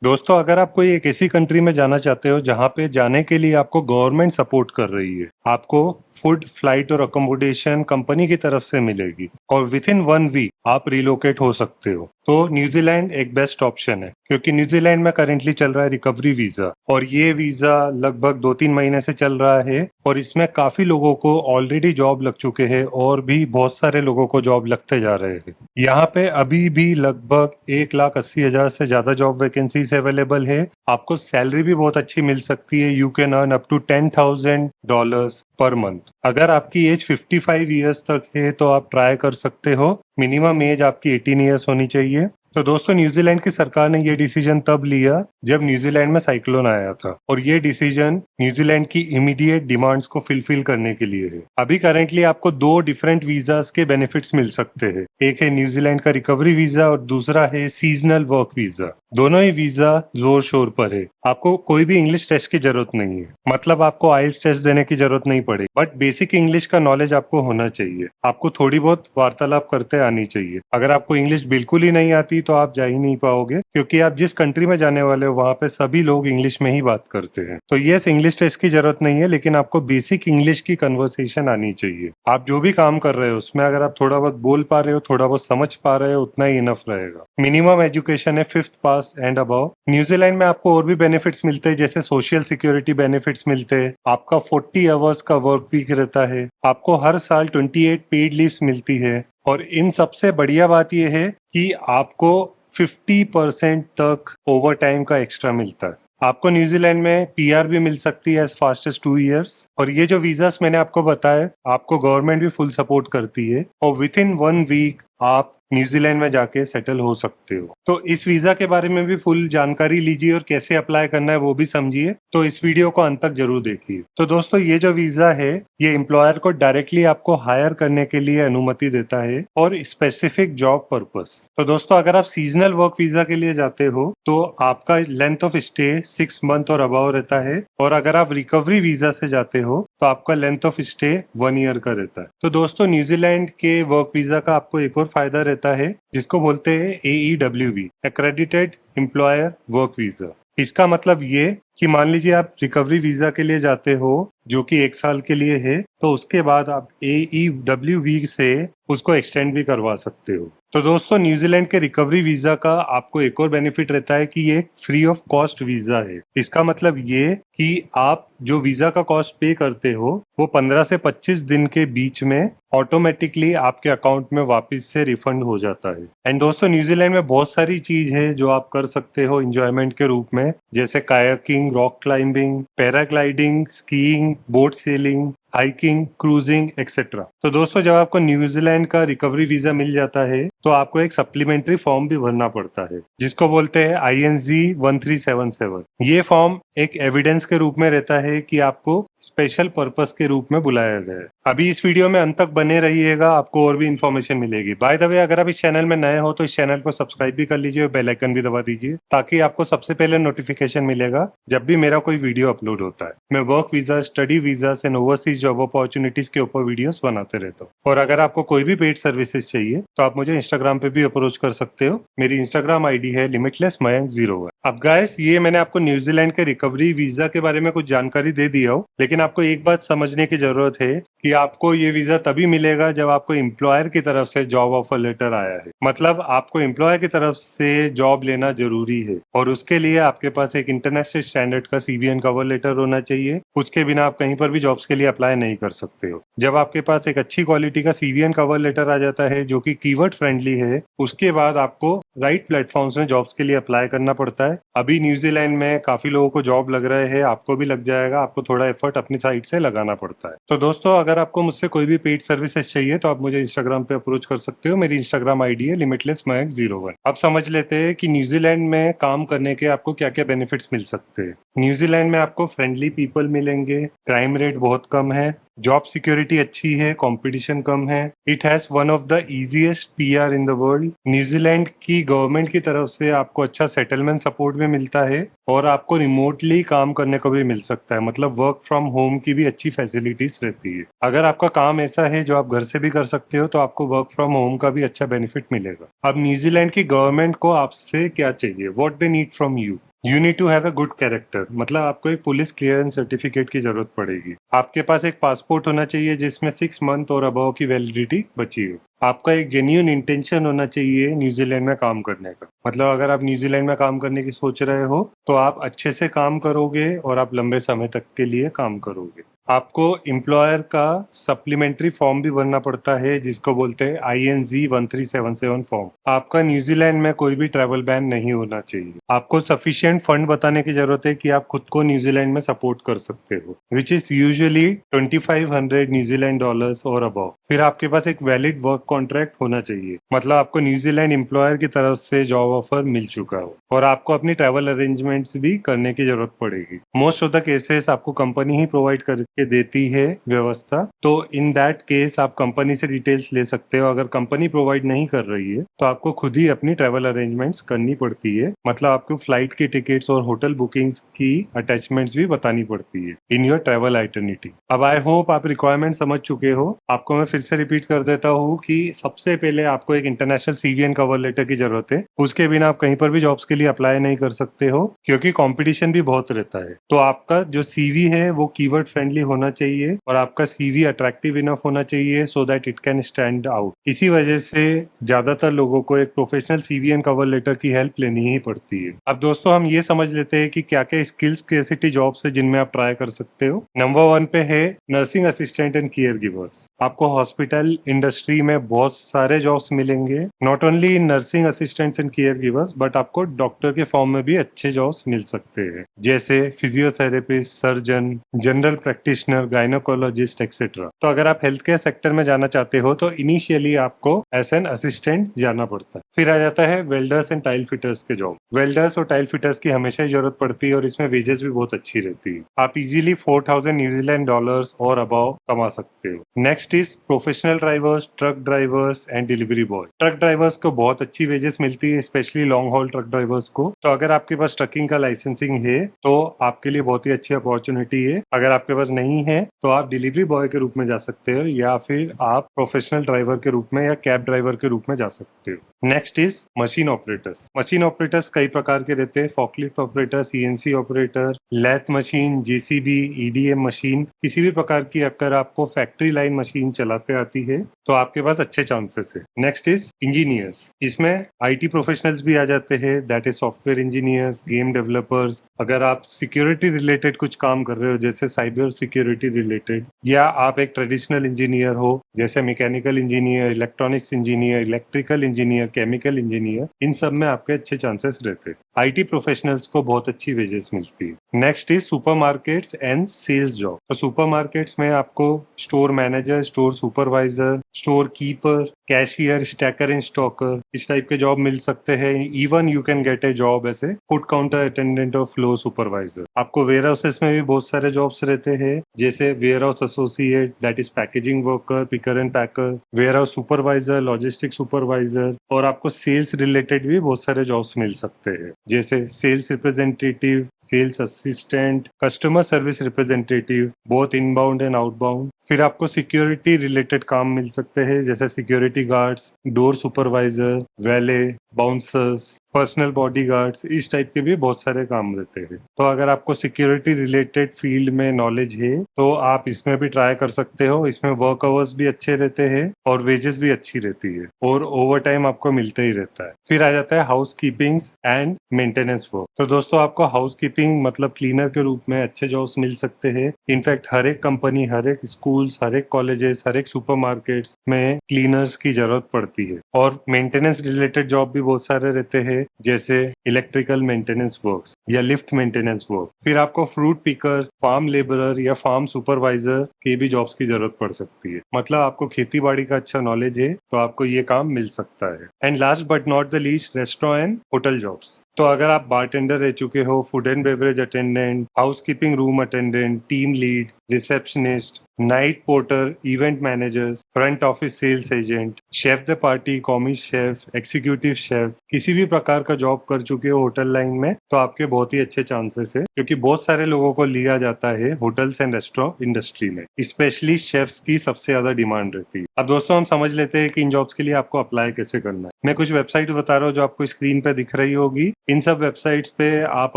दोस्तों, अगर आप कोई एक ऐसी कंट्री में जाना चाहते हो जहाँ पे जाने के लिए आपको गवर्नमेंट सपोर्ट कर रही है, आपको फूड, फ्लाइट और अकोमोडेशन कंपनी की तरफ से मिलेगी और विद इन 1 वीक आप रिलोकेट हो सकते हो, तो न्यूजीलैंड एक बेस्ट ऑप्शन है। क्योंकि न्यूजीलैंड में करेंटली चल रहा है रिकवरी वीजा और ये वीजा लगभग 2-3 महीने से चल रहा है और इसमें काफी लोगों को ऑलरेडी जॉब लग चुके हैं और भी बहुत सारे लोगों को जॉब लगते जा रहे हैं। यहाँ पे अभी भी लगभग 1,80,000 से ज्यादा जॉब वैकेंसीज अवेलेबल है। आपको सैलरी भी बहुत अच्छी मिल सकती है। You can earn up to $10,000 per month. अगर आपकी एज 55 ईयर्स तक है तो आप ट्राई कर सकते हो। मिनिमम एज आपकी 18 ईयर्स होनी चाहिए। तो दोस्तों, न्यूजीलैंड की सरकार ने ये डिसीजन तब लिया जब न्यूजीलैंड में साइक्लोन आया था और ये डिसीजन न्यूजीलैंड की इमीडिएट डिमांड्स को फुलफिल करने के लिए है। अभी करेंटली आपको 2 डिफरेंट वीजास के बेनिफिट्स मिल सकते हैं। एक है न्यूजीलैंड का रिकवरी वीजा और दूसरा है सीजनल वर्क वीजा। दोनों ही वीजा जोर शोर पर है। आपको कोई भी इंग्लिश टेस्ट की जरूरत नहीं है, मतलब आपको आइल्स टेस्ट देने की जरूरत नहीं पड़ेगी, बट बेसिक इंग्लिश का नॉलेज आपको होना चाहिए। आपको थोड़ी बहुत वार्तालाप करते आनी चाहिए। अगर आपको इंग्लिश बिल्कुल ही नहीं आती तो आप जा ही नहीं पाओगे, क्योंकि आप जिस कंट्री में जाने वाले हो वहाँ पे सभी लोग इंग्लिश में ही बात करते हैं। तो ये इंग्लिश टेस्ट की जरूरत नहीं है, लेकिन आपको बेसिक इंग्लिश की कन्वर्सेशन आनी चाहिए। आप जो भी काम कर रहे हो उसमें अगर आप थोड़ा बहुत बोल पा रहे हो, थोड़ा बहुत समझ पा रहे हो, उतना ही इनफ रहेगा। मिनिमम एजुकेशन है 5th pass and above. New Zealand में आपको और भी बेनिफिट्स मिलते हैं, जैसे सोशल सिक्योरिटी बेनिफिट्स मिलते हैं। आपका 40 आवर्स का वर्क वीक रहता है। आपको हर साल 28 पेड लीव्स मिलती है और इन सबसे बढ़िया बात यह है कि आपको 50% तक ओवर टाइम का एक्स्ट्रा मिलता है। आपको न्यूजीलैंड में पीआर भी मिल सकती है एज फास्ट एज 2 इयर्स। और ये जो वीजास मैंने आपको बताया, आपको गवर्नमेंट भी फुल सपोर्ट करती है और विद इन 1 वीक आप न्यूजीलैंड में जाके सेटल हो सकते हो। तो इस वीजा के बारे में भी फुल जानकारी लीजिए और कैसे अप्लाई करना है वो भी समझिए। तो इस वीडियो को अंत तक जरूर देखिए। तो दोस्तों, ये जो वीजा है ये एम्प्लॉयर को डायरेक्टली आपको हायर करने के लिए अनुमति देता है और स्पेसिफिक जॉब पर्पस। तो दोस्तों, अगर आप सीजनल वर्क वीजा के लिए जाते हो तो आपका लेंथ ऑफ स्टे 6 मंथ और अबव रहता है और अगर आप रिकवरी वीजा से जाते हो तो आपका लेंथ ऑफ स्टे 1 ईयर का रहता है। तो दोस्तों, न्यूजीलैंड के वर्क वीजा का आपको एक और फायदा रहता है जिसको बोलते हैं AEWV, accredited employer work visa. इसका मतलब ये कि मान लीजिए आप रिकवरी वीजा के लिए जाते हो जो कि 1 साल के लिए है, तो उसके बाद आप AEWV से उसको एक्सटेंड भी करवा सकते हो। तो दोस्तों, न्यूजीलैंड के रिकवरी वीजा का आपको एक और बेनिफिट रहता है कि ये फ्री ऑफ कॉस्ट वीजा है। इसका मतलब ये कि आप जो वीजा का कॉस्ट पे करते हो वो 15 से 25 दिन के बीच में ऑटोमेटिकली आपके अकाउंट में वापस से रिफंड हो जाता है। एंड दोस्तों, न्यूजीलैंड में बहुत सारी चीज है जो आप कर सकते हो इंजॉयमेंट के रूप में, जैसे kayaking, rock climbing, paragliding, skiing, boat selling, hiking, cruising etcetera. तो दोस्तों, जब आपको न्यूजीलैंड का रिकवरी वीजा मिल जाता है तो आपको एक सप्लीमेंट्री फॉर्म भी भरना पड़ता है जिसको बोलते हैं ING 1377। ये फॉर्म एक एविडेंस के रूप में रहता है कि आपको स्पेशल पर्पस के रूप में बुलाया गया है। अभी इस वीडियो में अंत तक बने रहिएगा, आपको और भी इन्फॉर्मेशन मिलेगी। बाय द वे, अगर आप इस चैनल में नए हो तो इस चैनल को सब्सक्राइब भी कर लीजिए और बेल आइकन भी दबा दीजिए ताकि आपको सबसे पहले नोटिफिकेशन मिलेगा जब भी मेरा कोई वीडियो अपलोड होता है। मैं work visa, study visa and overseas job opportunities के ऊपर वीडियोस बनाते रहता हूँ। और अगर आपको कोई भी पेड सर्विसेज चाहिए तो आप मुझे इंस्टाग्राम पे भी अप्रोच कर सकते हो। मेरी इंस्टाग्राम आईडी है limitlessmayank01। अब गाइस, ये मैंने आपको न्यूजीलैंड के रिकवरी वीजा के बारे में कुछ जानकारी दे दिया हो, लेकिन आपको एक बात समझने की जरूरत है कि आपको ये वीजा तभी मिलेगा जब आपको एम्प्लॉयर की तरफ से जॉब ऑफर लेटर आया है। मतलब आपको एम्प्लॉयर की तरफ से जॉब लेना जरूरी है और उसके लिए आपके पास एक इंटरनेशनल स्टैंडर्ड का CVN कवर लेटर होना चाहिए। उसके बिना आप कहीं पर भी जॉब्स के लिए अप्लाई नहीं कर सकते हो। जब आपके पास एक अच्छी क्वालिटी का CVN कवर लेटर आ जाता है जो कि कीवर्ड फ्रेंडली है, उसके बाद आपको राइट प्लेटफॉर्म्स में जॉब्स के लिए अप्लाई करना पड़ता है। अभी न्यूजीलैंड में काफी लोगों को जॉब लग रहे हैं, आपको भी लग जाएगा। आपको थोड़ा एफर्ट अपनी साइड से लगाना पड़ता है। तो दोस्तों, अगर आपको मुझसे कोई भी पेड सर्विसेज चाहिए तो आप मुझे इंस्टाग्राम पे अप्रोच कर सकते हो। मेरी इंस्टाग्राम आईडी है limitlessmayank01। अब समझ लेते हैं कि न्यूजीलैंड में काम करने के आपको क्या क्या बेनिफिट्स मिल सकते हैं। न्यूजीलैंड में आपको फ्रेंडली पीपल मिलेंगे, क्राइम रेट बहुत कम है, जॉब सिक्योरिटी अच्छी है, कंपटीशन कम है। It has one of the easiest PR in the world. New Zealand की गवर्नमेंट की तरफ से आपको अच्छा सेटलमेंट सपोर्ट भी मिलता है और आपको रिमोटली काम करने को भी मिल सकता है, मतलब वर्क फ्रॉम होम की भी अच्छी फैसिलिटीज रहती है। अगर आपका काम ऐसा है जो आप घर से भी कर सकते हो तो आपको वर्क फ्रॉम होम का भी अच्छा बेनिफिट मिलेगा। अब न्यूजीलैंड की गवर्नमेंट को आपसे क्या चाहिए, what they need from you. You need to have a good character, मतलब आपको एक पुलिस क्लियरेंस सर्टिफिकेट की जरूरत पड़ेगी। आपके पास एक पासपोर्ट होना चाहिए जिसमें 6 मंथ और अबव की वैलिडिटी बची हो। आपका एक जेन्युइन इंटेंशन होना चाहिए न्यूजीलैंड में काम करने का, मतलब अगर आप न्यूजीलैंड में काम करने की सोच रहे हो तो आप अच्छे से काम करोगे और आप लंबे समय तक के लिए काम करोगे। आपको एम्प्लॉयर का सप्लीमेंट्री फॉर्म भी भरना पड़ता है जिसको बोलते हैं ING 1377 फॉर्म। आपका न्यूजीलैंड में कोई भी ट्रैवल बैन नहीं होना चाहिए। आपको सफिशिएंट फंड बताने की जरूरत है कि आप खुद को न्यूजीलैंड में सपोर्ट कर सकते हो, which is usually 2500 New Zealand dollars और अबव। फिर आपके पास एक वैलिड वर्क कॉन्ट्रैक्ट होना चाहिए, मतलब आपको न्यूजीलैंड एम्प्लॉयर की तरफ से जॉब ऑफर मिल चुका हो और आपको अपनी ट्रैवल अरेंजमेंट्स भी करने की जरूरत पड़ेगी। मोस्ट ऑफ द केसेस आपको कंपनी ही प्रोवाइड करके देती है व्यवस्था, तो इन दैट केस आप कंपनी से डिटेल्स ले सकते हो। अगर कंपनी प्रोवाइड नहीं कर रही है तो आपको खुद ही अपनी ट्रैवल अरेंजमेंट्स करनी पड़ती है, मतलब आपको फ्लाइट की टिकट्स और होटल बुकिंग्स की अटैचमेंट्स भी बतानी पड़ती है इन योर ट्रैवल आइटरनिटी। अब आई होप आप रिक्वायरमेंट समझ चुके हो। आपको मैं फिर से रिपीट कर देता हूँ कि सबसे पहले आपको एक international CV and cover letter की जरूरत है। उसके बिना आप कहीं पर भी जॉब्स के लिए अप्लाई नहीं कर सकते हो क्योंकि कंपटीशन भी बहुत रहता है। तो आपका जो CV है वो कीवर्ड फ्रेंडली होना चाहिए और आपका CV अट्रैक्टिव इनफ होना चाहिए so that it can stand out. इसी वजह से ज्यादातर लोगों को एक professional CV and cover letter की हेल्प लेनी ही पड़ती है। अब दोस्तों हम ये समझ लेते हैं कि क्या क्या स्किल्स स्केर्सिटी जॉब्स है जिनमें आप ट्राई कर सकते हो। नंबर 1 पे है nursing assistant and care givers. आपको हॉस्पिटल इंडस्ट्री में बहुत सारे जॉब्स मिलेंगे, not only in nursing assistants and care givers but आपको डॉक्टर के फॉर्म में भी अच्छे जॉब्स मिल सकते हैं, जैसे physiotherapist, surgeon, general practitioner, gynaecologist etcetera. तो अगर आप हेल्थ केयर सेक्टर में जाना चाहते हो तो इनिशियली आपको एज एन असिस्टेंट जाना पड़ता है। फिर आ जाता है वेल्डर्स एंड टाइल फिटर्स के जॉब। वेल्डर्स और टाइल फिटर्स की हमेशा ही जरूरत पड़ती है और इसमें वेजेस भी बहुत अच्छी रहती है। आप easily 4000 New Zealand dollars or above कमा सकते हो। Next is professional drivers, truck drivers and delivery boy. Truck drivers को बहुत अच्छी वेजेस मिलती है, specially long haul truck drivers को। तो अगर आपके पास ट्रकिंग का लाइसेंसिंग है तो आपके लिए बहुत ही अच्छी अपॉर्चुनिटी है। अगर आपके पास नहीं है तो आप डिलीवरी बॉय के रूप में जा सकते हो या फिर आप प्रोफेशनल ड्राइवर के रूप में या कैब ड्राइवर के रूप में जा सकते हो। Next is machine operators. Machine operators कई प्रकार के रहते हैं, forklift operator, CNC operator, lathe machine, JCB, EDM machine. किसी भी प्रकार की अगर आपको फैक्ट्री लाइन मशीन चलाते आती है तो आपके पास अच्छे चांसेस है। Next is engineers. इसमें IT प्रोफेशनल्स भी आ जाते हैं, that is software engineers, game developers. अगर आप सिक्योरिटी रिलेटेड कुछ काम कर रहे हो जैसे साइबर सिक्योरिटी रिलेटेड, या आप एक ट्रेडिशनल इंजीनियर हो जैसे mechanical engineer, electronics engineer, electrical engineer, chemical engineer, इन सब में आपके अच्छे चांसेस रहते हैं। IT प्रोफेशनल्स को बहुत अच्छी वेजेस मिलती है। Next is supermarkets and sales job. तो सुपरमार्केट्स में आपको store manager, store supervisor, store keeper, cashier, stacker and stocker, इस टाइप के जॉब मिल सकते हैं। Even you can get a job as a food counter attendant और फ्लो सुपरवाइजर। आपको वेयर हाउसेस में भी बहुत सारे जॉब्स रहते हैं, जैसे warehouse associate, that is packaging worker, picker and packer, warehouse supervisor, logistic supervisor. और आपको सेल्स रिलेटेड भी बहुत सारे जॉब्स मिल सकते हैं, जैसे sales representative, sales assistant, customer service representative, both inbound and outbound. फिर आपको सिक्योरिटी रिलेटेड काम मिल सकते हैं, जैसे security guards, door supervisor, valet, bouncers, personal bodyguards, इस टाइप के भी बहुत सारे काम रहते हैं। तो अगर आपको सिक्योरिटी रिलेटेड फील्ड में नॉलेज है तो आप इसमें भी ट्राई कर सकते हो। इसमें वर्क आवर्स भी अच्छे रहते हैं और वेजेस भी अच्छी रहती है और ओवर टाइम आपको मिलते ही रहता है। फिर आ जाता है house keeping and maintenance work. तो दोस्तों आपको हाउस कीपिंग मतलब क्लीनर के रूप में अच्छे जॉब्स मिल सकते हैं। इनफैक्ट हर एक कंपनी, हर एक स्कूल्स, हर एक कॉलेजेस, हर एक सुपरमार्केट्स में क्लीनर्स की जरूरत पड़ती है। और मेंटेनेंस रिलेटेड जॉब भी बहुत सारे रहते हैं, जैसे इलेक्ट्रिकल मेंटेनेंस वर्क्स या लिफ्ट मेंटेनेंस वर्क। फिर आपको फ्रूट पिकर्स, फार्म लेबरर या फार्म सुपरवाइजर के भी जॉब्स की जरूरत पड़ सकती है। मतलब आपको खेती बाड़ी का अच्छा नॉलेज है तो आपको ये काम मिल सकता है। And last but not the least, restaurant and hotel jobs. तो अगर आप बारटेंडर रह चुके हो, food and beverage attendant, housekeeping room attendant, team lead, receptionist, night porter, event managers, front office sales agent, chef de partie, commis chef, executive chef, किसी भी प्रकार का जॉब कर चुके हो होटल लाइन में तो आपके बहुत ही अच्छे चांसेस है, क्योंकि बहुत सारे लोगों को लिया जाता है होटल्स एंड रेस्टोरेंट इंडस्ट्री में, स्पेशली शेफ्स की सबसे ज्यादा डिमांड रहती है। अब दोस्तों हम समझ लेते हैं कि इन जॉब्स के लिए आपको अप्लाई कैसे करना है। मैं कुछ वेबसाइट बता रहा हूँ जो आपको स्क्रीन पे दिख रही होगी। इन सब वेबसाइट्स पे आप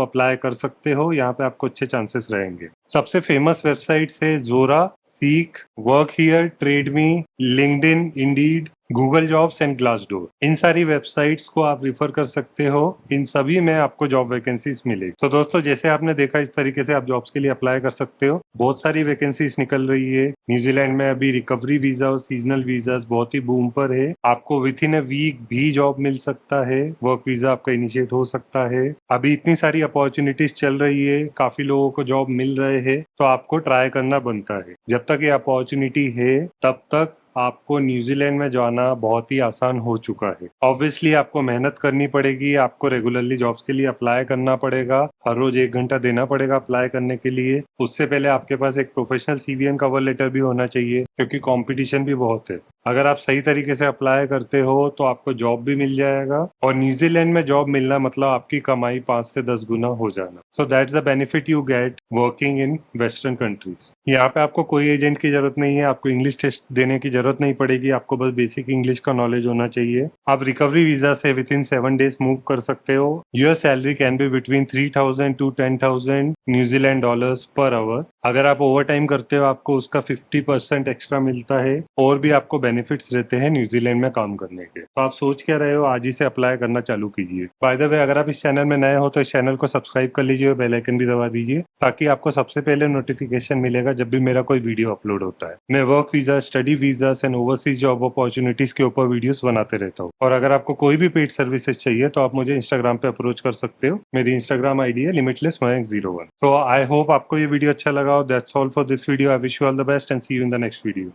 अप्लाई कर सकते हो, यहाँ पे आपको अच्छे चांसेस रहेंगे। सबसे फेमस वेबसाइट्स है Jora, Seek, work here, Trade Me, LinkedIn, Indeed, Google jobs and Glassdoor. इन सारी वेबसाइट्स को आप रिफर कर सकते हो, इन सभी में आपको जॉब वैकेंसीज मिलेगी। तो दोस्तों जैसे आपने देखा इस तरीके से आप जॉब्स के लिए अप्लाई कर सकते हो। बहुत सारी वैकेंसीज निकल रही है। न्यूजीलैंड में अभी रिकवरी वीजा और सीजनल वीजा बहुत ही बूम पर है। आपको विद इन अ वीक भी जॉब मिल सकता है, वर्क वीजा आपका इनिशिएट हो सकता है। अभी इतनी सारी अपॉर्चुनिटीज चल रही है, काफी लोगों को जॉब मिल रहे हैं, तो आपको ट्राई करना बनता है। जब तक ये अपॉर्चुनिटी है तब तक आपको न्यूजीलैंड में जाना बहुत ही आसान हो चुका है। ऑब्वियसली आपको मेहनत करनी पड़ेगी, आपको रेगुलरली जॉब्स के लिए अप्लाई करना पड़ेगा, हर रोज 1 घंटा देना पड़ेगा अप्लाई करने के लिए। उससे पहले आपके पास एक professional CV and cover letter भी होना चाहिए, क्योंकि कंपटीशन भी बहुत है। अगर आप सही तरीके से अप्लाई करते हो तो आपको जॉब भी मिल जाएगा, और न्यूजीलैंड में जॉब मिलना मतलब आपकी कमाई 5 से 10 गुना हो जाना। So that's the benefit you get working in western countries. यहाँ पे आपको कोई एजेंट की जरूरत नहीं है, आपको इंग्लिश टेस्ट देने की जरूरत नहीं पड़ेगी, आपको बस बेसिक इंग्लिश का नॉलेज होना चाहिए। आप रिकवरी वीजा से विद इन 7 डेज मूव कर सकते हो। Your salary can be between 3,000 to 10,000 New Zealand dollars per hour. अगर आप ओवर टाइम करते हो आपको उसका 50% एक्स्ट्रा मिलता है, और भी आपको बेनिफिट्स रहते हैं न्यूजीलैंड में काम करने के। तो आप सोच क्या रहे हो, आज ही से अप्लाई करना चालू कीजिए। बाय द वे अगर आप इस चैनल में नए हो तो इस चैनल को सब्सक्राइब कर लीजिए और बेल आइकन भी दबा दीजिए, ताकि आपको सबसे पहले नोटिफिकेशन मिलेगा जब भी मेरा कोई वीडियो अपलोड होता है। मैं work visa, study visa and overseas job opportunities के ऊपर वीडियोस बनाते रहता हूँ। और अगर आपको कोई भी पेड सर्विसेज चाहिए तो आप मुझे इंस्टाग्राम पे अप्रोच कर सकते हो। मेरी इंस्टाग्राम आईडी है limitless01। तो आई होप आपको ये वीडियो अच्छा लगा। That's all for this video. I wish you all the best and see you in the next video.